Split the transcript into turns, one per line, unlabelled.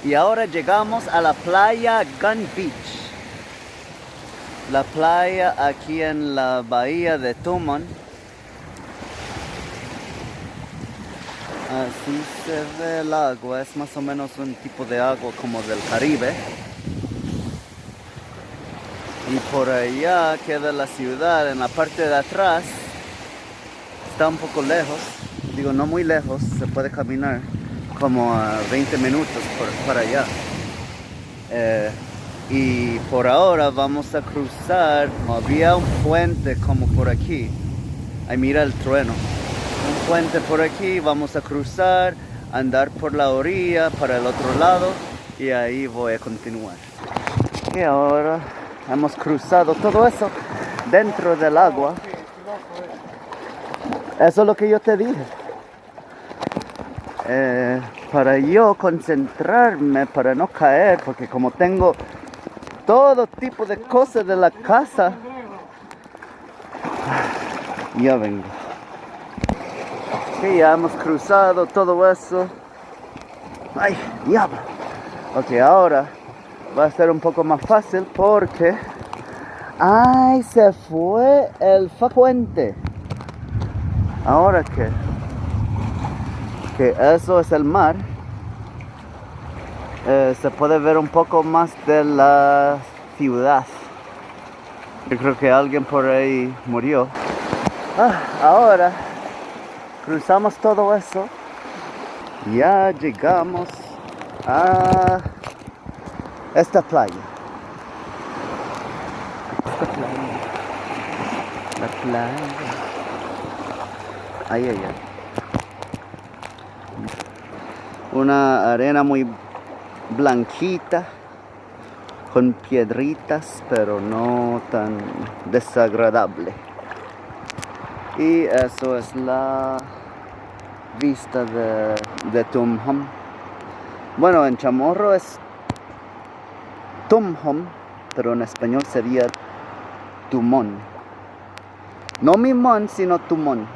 Y ahora llegamos a la playa Gun Beach. La playa aquí en la bahía de Tumon. Así se ve el agua, es más o menos un tipo de agua como del Caribe. Y por allá queda la ciudad, en la parte de atrás. Está un poco lejos, digo no muy lejos, se puede caminar como a 20 minutos para allá. Y por ahora vamos a cruzar, había un puente como por aquí. Ahí mira el trueno. Un puente por aquí, vamos a cruzar, andar por la orilla para el otro lado y ahí voy a continuar. Y ahora hemos cruzado todo eso dentro del agua. Eso es lo que yo te dije. Para yo concentrarme, para no caer, porque como tengo todo tipo de cosas de la casa, ya vengo. Ok, ya hemos cruzado todo eso. Ay, diablo. Ok, ahora va a ser un poco más fácil porque... ¡ay! Se fue el puente. ¿Ahora qué? Que eso es el mar. Se puede ver un poco más de la ciudad. Yo creo que alguien por ahí murió. Ahora cruzamos todo eso. Ya llegamos a esta playa. La playa. Ay, ay, ay. Una arena muy blanquita, con piedritas, pero no tan desagradable. Y eso es la vista de Tumhom. Bueno, en chamorro es Tumhom, pero en español sería Tumon. No Mimón, sino Tumon.